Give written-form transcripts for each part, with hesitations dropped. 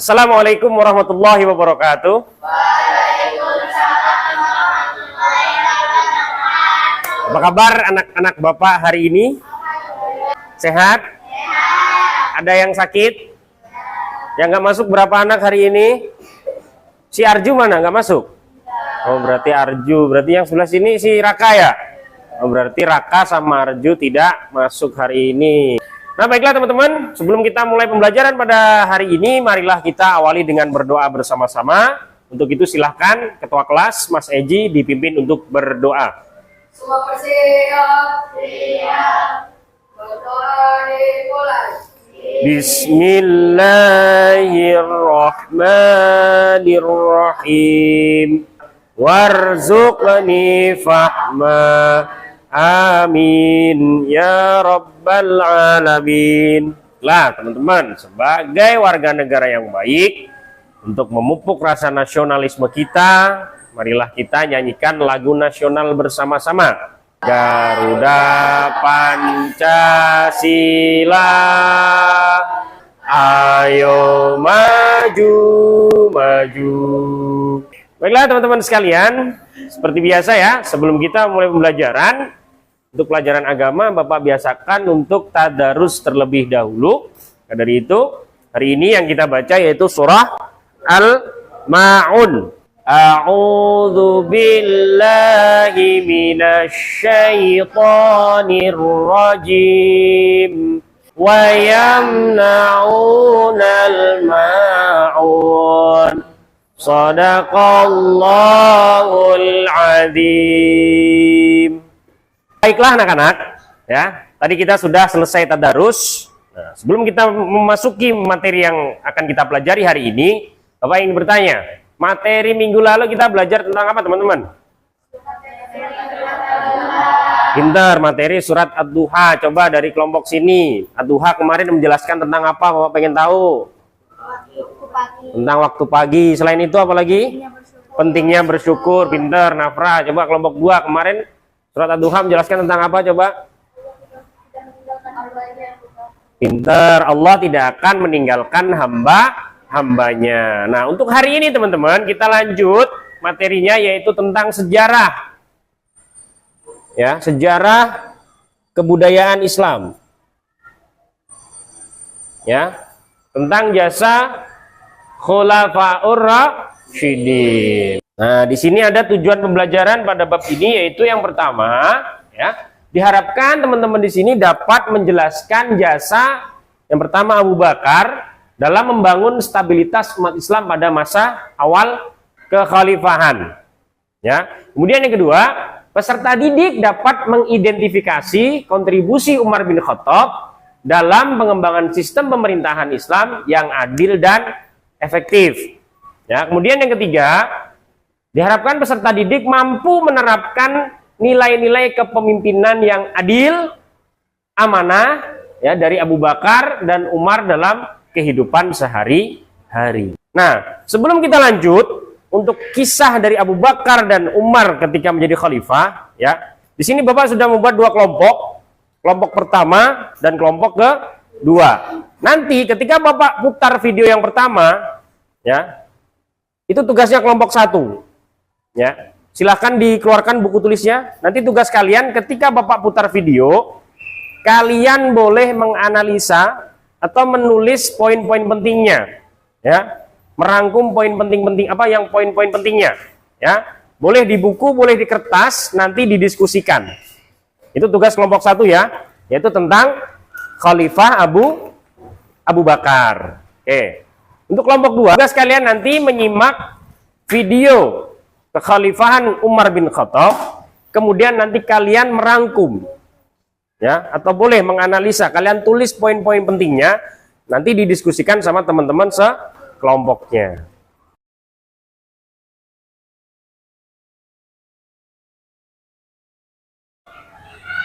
Assalamualaikum warahmatullahi wabarakatuh. Apa kabar anak-anak Bapak hari ini? Sehat? Ada yang sakit? Yang nggak masuk berapa anak hari ini? Si Arju mana? Nggak masuk? Oh, berarti Arju. Berarti yang sebelah sini si Raka ya? Oh, berarti Raka sama Arju tidak masuk hari ini. Nah, baiklah teman-teman, sebelum kita mulai pembelajaran pada hari ini, marilah kita awali dengan berdoa bersama-sama. Untuk itu silahkan Ketua Kelas Mas Eji dipimpin untuk berdoa. Semua bersiap, berdoa dimulai. Bismillahirrahmanirrahim. Warzuqni fahma. Amin ya rabbal alamin. Lah teman-teman, sebagai warga negara yang baik, untuk memupuk rasa nasionalisme kita, marilah kita nyanyikan lagu nasional bersama-sama. Garuda Pancasila, ayo maju maju. Baiklah teman-teman sekalian, seperti biasa ya, sebelum kita mulai pembelajaran, untuk pelajaran agama Bapak biasakan untuk tadarus terlebih dahulu. Nah, dari itu, hari ini yang kita baca yaitu surah Al-Ma'un. A'udzu billahi minasyaitonir rajim. Wa yamna'unal ma'un. Shadaqallahul azim. Baiklah anak-anak, ya. Tadi kita sudah selesai tadarus. Nah, sebelum kita memasuki materi yang akan kita pelajari hari ini, Bapak ingin bertanya, materi minggu lalu kita belajar tentang apa, teman-teman? Pintar, materi surat Ad-Duha. Coba dari kelompok sini. Ad-Duha kemarin menjelaskan tentang apa? Bapak pengen tahu? Tentang waktu pagi. Selain itu apa lagi? Pentingnya bersyukur. Pintar, Nafra. Coba kelompok 2 kemarin surat Ad-Duha menjelaskan tentang apa? Coba. Pintar, Allah tidak akan meninggalkan hambanya. Nah, untuk hari ini teman-teman, kita lanjut materinya yaitu tentang sejarah. Ya, sejarah kebudayaan Islam. Ya, tentang jasa Khulafaur Rasyidin. Nah, di sini ada tujuan pembelajaran pada bab ini, yaitu yang pertama, ya, diharapkan teman-teman di sini dapat menjelaskan jasa yang pertama Abu Bakar dalam membangun stabilitas umat Islam pada masa awal kekhalifahan. Ya, kemudian yang kedua, peserta didik dapat mengidentifikasi kontribusi Umar bin Khattab dalam pengembangan sistem pemerintahan Islam yang adil dan efektif. Ya, kemudian yang ketiga, diharapkan peserta didik mampu menerapkan nilai-nilai kepemimpinan yang adil, amanah, ya, dari Abu Bakar dan Umar dalam kehidupan sehari-hari. Nah, sebelum kita lanjut untuk kisah dari Abu Bakar dan Umar ketika menjadi khalifah, ya, di sini Bapak sudah membuat 2 kelompok, kelompok pertama dan kelompok kedua. Nanti ketika Bapak putar video yang pertama, ya, itu tugasnya kelompok 1. Ya, silahkan dikeluarkan buku tulisnya. Nanti tugas kalian ketika Bapak putar video, kalian boleh menganalisa atau menulis poin-poin pentingnya. Ya, merangkum poin penting-penting apa yang poin-poin pentingnya. Ya, boleh di buku, boleh di kertas, nanti didiskusikan. Itu tugas kelompok 1 ya, yaitu tentang Khalifah Abu Bakar. Oke. Untuk kelompok 2, tugas kalian nanti menyimak video kekhalifahan Umar bin Khattab, kemudian nanti kalian merangkum, ya, atau boleh menganalisa, kalian tulis poin-poin pentingnya, nanti didiskusikan sama teman-teman sekelompoknya.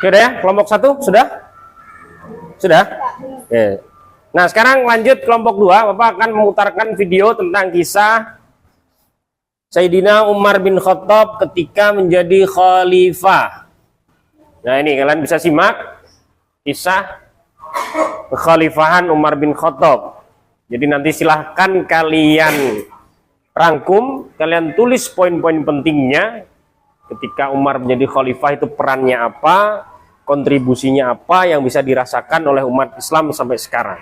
Oke deh, kelompok 1 sudah? Sudah? Oke. Nah, sekarang lanjut kelompok 2, Bapak akan memutarkan video tentang kisah Sayyidina Umar bin Khattab ketika menjadi khalifah. Nah, ini kalian bisa simak kisah kekhalifahan Umar bin Khattab. Jadi nanti silahkan kalian rangkum, kalian tulis poin-poin pentingnya ketika Umar menjadi khalifah itu perannya apa, kontribusinya apa yang bisa dirasakan oleh umat Islam sampai sekarang.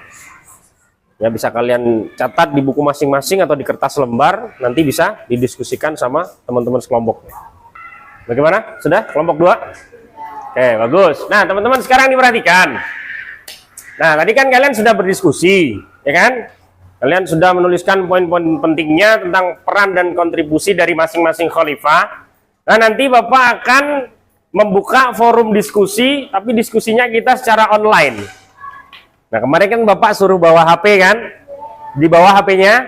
Ya, bisa kalian catat di buku masing-masing atau di kertas lembar, nanti bisa didiskusikan sama teman-teman sekelompok. Bagaimana? Sudah? Kelompok 2? Oke, bagus. Nah, teman-teman sekarang diperhatikan. Nah, tadi kan kalian sudah berdiskusi, ya kan? Kalian sudah menuliskan poin-poin pentingnya tentang peran dan kontribusi dari masing-masing khalifah. Nah, nanti Bapak akan membuka forum diskusi, tapi diskusinya kita secara online. Nah, kemarin kan Bapak suruh bawa HP kan? Di bawah HP-nya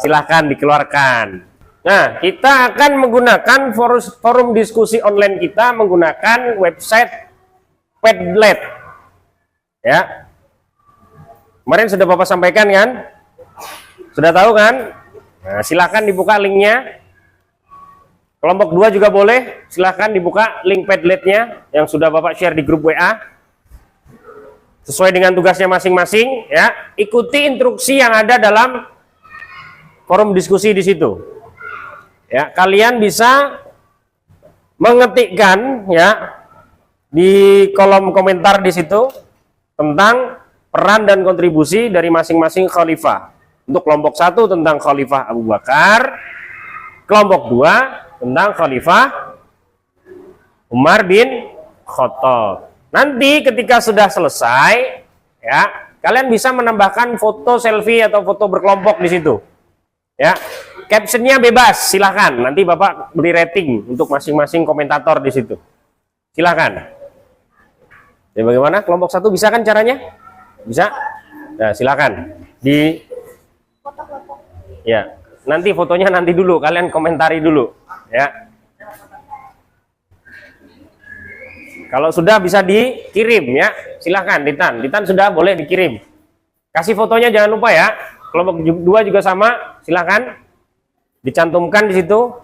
silahkan dikeluarkan. Nah, kita akan menggunakan forum diskusi online kita menggunakan website Padlet. Ya. Kemarin sudah Bapak sampaikan kan? Sudah tahu kan? Nah, silahkan dibuka linknya. Kelompok 2 juga boleh, silahkan dibuka link Padletnya yang sudah Bapak share di grup WA. Sesuai dengan tugasnya masing-masing, ya. Ikuti instruksi yang ada dalam forum diskusi di situ. Ya, kalian bisa mengetikkan ya di kolom komentar di situ tentang peran dan kontribusi dari masing-masing khalifah. Untuk kelompok 1 tentang Khalifah Abu Bakar, kelompok 2 tentang Khalifah Umar bin Khattab. Nanti ketika sudah selesai, ya, kalian bisa menambahkan foto selfie atau foto berkelompok di situ. Ya, captionnya bebas, silahkan. Nanti Bapak beri rating untuk masing-masing komentator di situ. Silahkan. Ya, bagaimana? Kelompok 1 bisa kan caranya? Bisa? Nah, silahkan. Ya, nanti fotonya nanti dulu, kalian komentari dulu. Ya. Kalau sudah bisa dikirim ya, silahkan Ditan sudah boleh dikirim. Kasih fotonya jangan lupa ya. Kelompok 2 juga sama, silahkan dicantumkan di situ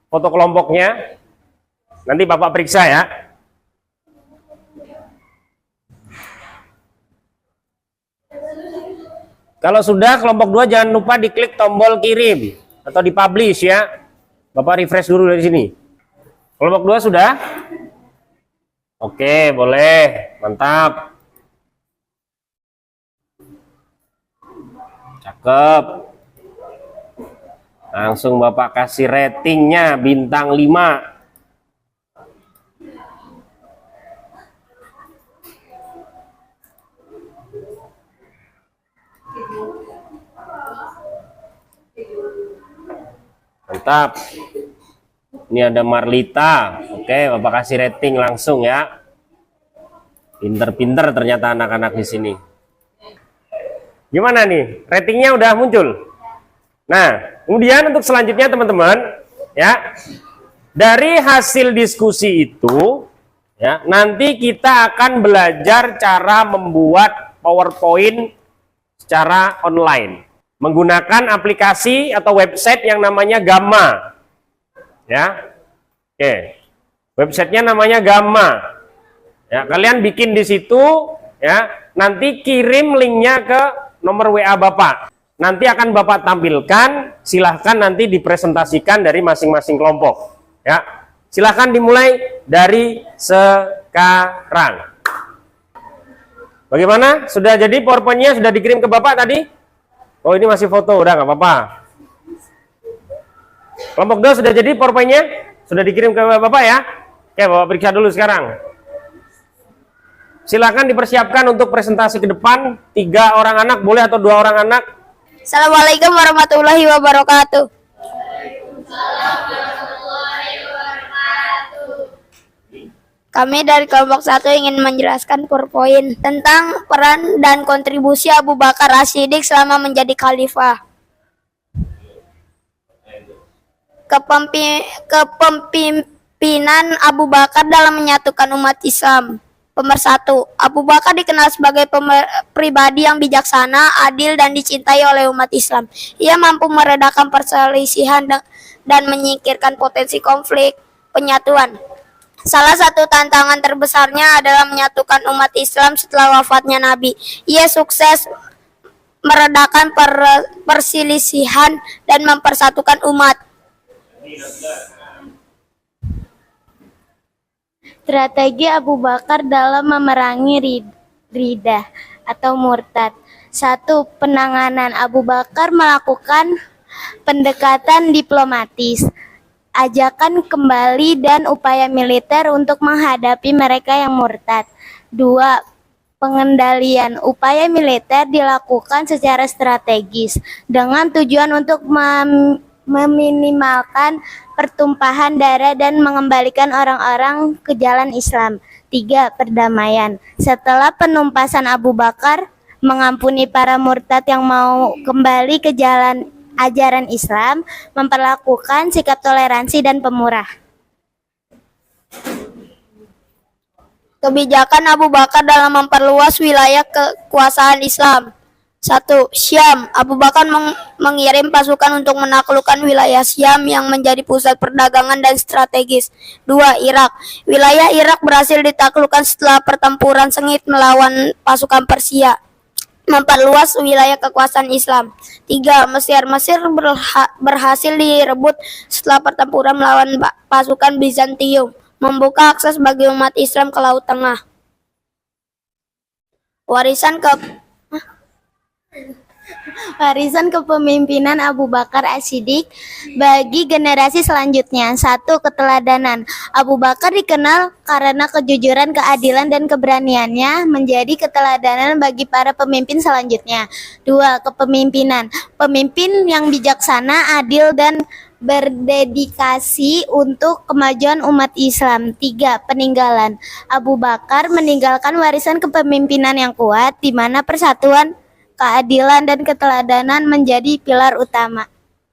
foto kelompoknya. Nanti Bapak periksa ya. Kalau sudah kelompok 2 jangan lupa diklik tombol kirim atau dipublish ya. Bapak refresh dulu dari sini. Kelompok 2 sudah? Oke, boleh. Mantap. Cakep. Langsung Bapak kasih ratingnya bintang 5. Mantap. Ini ada Marlita. Oke, Bapak kasih rating langsung ya. Pinter-pinter ternyata anak-anak di sini. Gimana nih? Ratingnya udah muncul. Nah, kemudian untuk selanjutnya teman-teman, ya. Dari hasil diskusi itu, ya, nanti kita akan belajar cara membuat PowerPoint secara online menggunakan aplikasi atau website yang namanya Gamma. Ya, oke, websitenya namanya Gamma. Ya, kalian bikin di situ, ya, nanti kirim linknya ke nomor WA Bapak. Nanti akan Bapak tampilkan, silahkan nanti dipresentasikan dari masing-masing kelompok. Ya, silahkan dimulai dari sekarang. Bagaimana? Sudah jadi PowerPoint-nya sudah dikirim ke Bapak tadi? Oh, ini masih foto, udah nggak apa-apa. Kelompok 2 sudah jadi PowerPoint-nya? Sudah dikirim ke Bapak ya? Oke, Bapak periksa dulu sekarang. Silakan dipersiapkan untuk presentasi ke depan. 3 orang anak boleh atau 2 orang anak? Assalamualaikum warahmatullahi wabarakatuh. Kami dari kelompok 1 ingin menjelaskan PowerPoint tentang peran dan kontribusi Abu Bakar As-Siddiq selama menjadi khalifah. Kepemimpinan Abu Bakar dalam menyatukan umat Islam. Pemersatu, Abu Bakar dikenal sebagai pribadi yang bijaksana, adil, dan dicintai oleh umat Islam. Ia mampu meredakan perselisihan dan menyingkirkan potensi konflik penyatuan. Salah satu tantangan terbesarnya adalah menyatukan umat Islam setelah wafatnya Nabi. Ia sukses meredakan perselisihan dan mempersatukan umat. Strategi Abu Bakar dalam memerangi ridah atau murtad. 1. Penanganan Abu Bakar melakukan pendekatan diplomatis, ajakan kembali dan upaya militer untuk menghadapi mereka yang murtad. 2. Pengendalian upaya militer dilakukan secara strategis dengan tujuan untuk meminimalkan pertumpahan darah dan mengembalikan orang-orang ke jalan Islam. 3. Perdamaian. Setelah penumpasan Abu Bakar mengampuni para murtad yang mau kembali ke jalan ajaran Islam, memperlakukan sikap toleransi dan pemurah. Kebijakan Abu Bakar dalam memperluas wilayah kekuasaan Islam. 1. Syam. Abu Bakar mengirim pasukan untuk menaklukkan wilayah Syam yang menjadi pusat perdagangan dan strategis. 2. Irak. Wilayah Irak berhasil ditaklukkan setelah pertempuran sengit melawan pasukan Persia, memperluas wilayah kekuasaan Islam. 3. Mesir. Mesir berhasil direbut setelah pertempuran melawan pasukan Bizantium, membuka akses bagi umat Islam ke Laut Tengah. Warisan kepemimpinan Abu Bakar As-Siddiq bagi generasi selanjutnya. 1. Keteladanan. Abu Bakar dikenal karena kejujuran, keadilan, dan keberaniannya menjadi keteladanan bagi para pemimpin selanjutnya. 2. Kepemimpinan. Pemimpin yang bijaksana, adil, dan berdedikasi untuk kemajuan umat Islam. 3. Peninggalan. Abu Bakar meninggalkan warisan kepemimpinan yang kuat, di mana persatuan, keadilan, dan keteladanan menjadi pilar utama.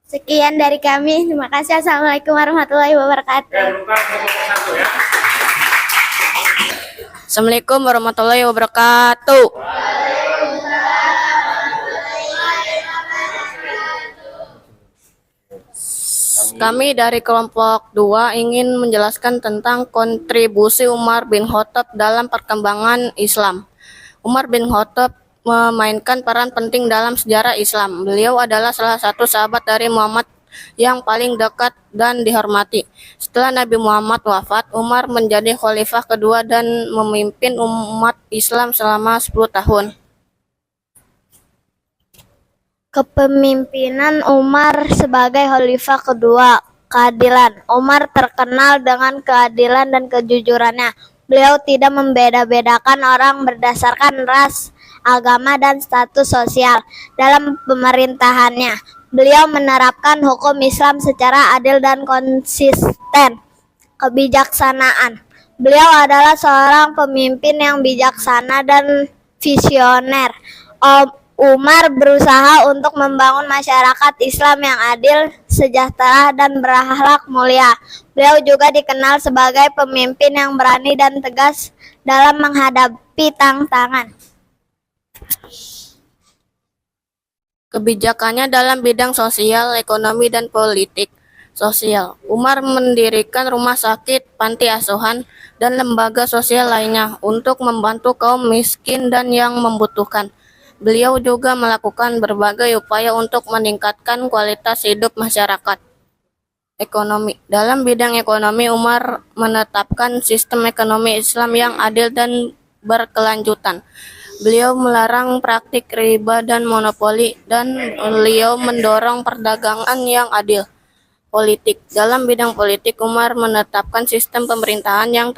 Sekian dari kami. Terima kasih. Assalamualaikum warahmatullahi wabarakatuh. Assalamualaikum warahmatullahi wabarakatuh. Kami dari kelompok 2 ingin menjelaskan tentang kontribusi Umar bin Khattab dalam perkembangan Islam. Umar bin Khattab memainkan peran penting dalam sejarah Islam. Beliau adalah salah satu sahabat dari Muhammad yang paling dekat dan dihormati. Setelah Nabi Muhammad wafat, Umar menjadi khalifah kedua dan memimpin umat Islam selama 10 tahun. Kepemimpinan Umar sebagai khalifah kedua. Keadilan. Umar terkenal dengan keadilan dan kejujurannya. Beliau tidak membeda-bedakan orang berdasarkan ras, agama, dan status sosial. Dalam pemerintahannya, beliau menerapkan hukum Islam secara adil dan konsisten. Kebijaksanaan. Beliau adalah seorang pemimpin yang bijaksana dan visioner. Umar berusaha untuk membangun masyarakat Islam yang adil, sejahtera, dan berakhlak mulia. Beliau juga dikenal sebagai pemimpin yang berani dan tegas dalam menghadapi tantangan. Kebijakannya dalam bidang sosial, ekonomi, dan politik sosial. Umar mendirikan rumah sakit, panti asuhan, dan lembaga sosial lainnya untuk membantu kaum miskin dan yang membutuhkan. Beliau juga melakukan berbagai upaya untuk meningkatkan kualitas hidup masyarakat. Ekonomi. Dalam bidang ekonomi, Umar menetapkan sistem ekonomi Islam yang adil dan berkelanjutan. Beliau melarang praktik riba dan monopoli, dan beliau mendorong perdagangan yang adil. Politik. Dalam bidang politik, Umar menetapkan sistem pemerintahan yang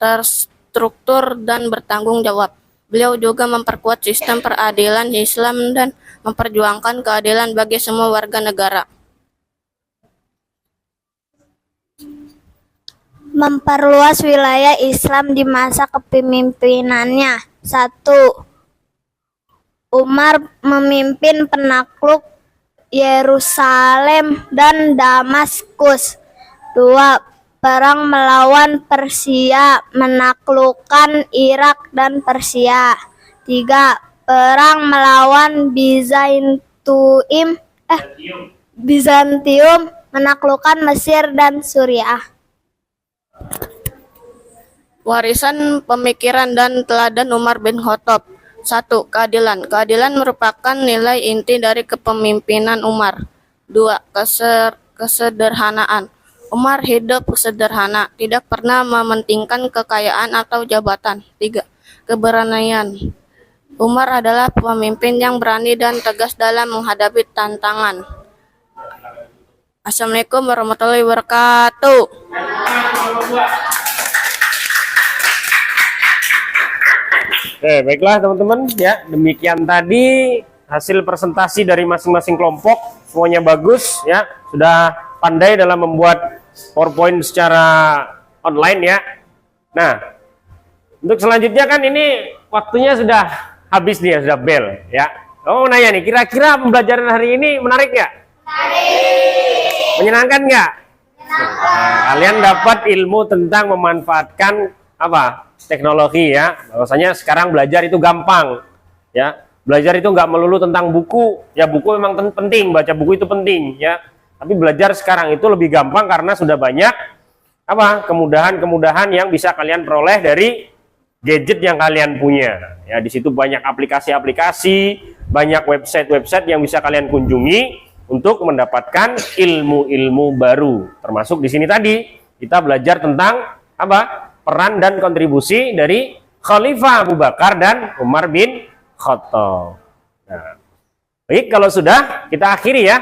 terstruktur dan bertanggung jawab. Beliau juga memperkuat sistem peradilan Islam dan memperjuangkan keadilan bagi semua warga negara. Memperluas wilayah Islam di masa kepemimpinannya. 1. Umar memimpin penakluk Yerusalem dan Damaskus. 2. Perang melawan Persia, menaklukkan Irak dan Persia. 3. Perang melawan Bizantium, menaklukkan Mesir dan Suriah. Warisan pemikiran dan teladan Umar bin Khattab. 1. Keadilan. Keadilan merupakan nilai inti dari kepemimpinan Umar. 2. Kesederhanaan. Umar hidup sederhana, tidak pernah mementingkan kekayaan atau jabatan. 3. Keberanian. Umar adalah pemimpin yang berani dan tegas dalam menghadapi tantangan. Assalamualaikum warahmatullahi wabarakatuh. Oke, baiklah teman-teman ya, demikian tadi hasil presentasi dari masing-masing kelompok. Semuanya bagus ya, sudah pandai dalam membuat PowerPoint secara online ya. Nah, untuk selanjutnya kan ini waktunya sudah habis nih ya, sudah bel ya. Oh, nanya nih, kira-kira pembelajaran hari ini menarik nggak? Menyenangkan nggak? Nah, kalian dapat ilmu tentang memanfaatkan apa? Teknologi ya. Bahwasanya sekarang belajar itu gampang ya. Belajar itu nggak melulu tentang buku. Ya, buku memang penting, baca buku itu penting ya. Tapi belajar sekarang itu lebih gampang karena sudah banyak apa? Kemudahan-kemudahan yang bisa kalian peroleh dari gadget yang kalian punya. Ya, di situ banyak aplikasi-aplikasi, banyak website-website yang bisa kalian kunjungi untuk mendapatkan ilmu-ilmu baru. Termasuk di sini tadi kita belajar tentang apa? Peran dan kontribusi dari Khalifah Abu Bakar dan Umar bin Khattab. Nah, baik, kalau sudah kita akhiri ya.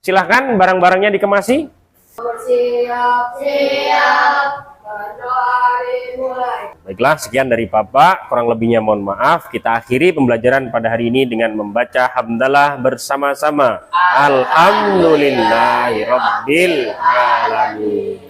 Silahkan barang-barangnya dikemasi. Bersiap-siap, berdoa dimulai. Baiklah, sekian dari Bapak. Kurang lebihnya mohon maaf. Kita akhiri pembelajaran pada hari ini dengan membaca hamdalah bersama-sama. Alhamdulillahirabbil alamin.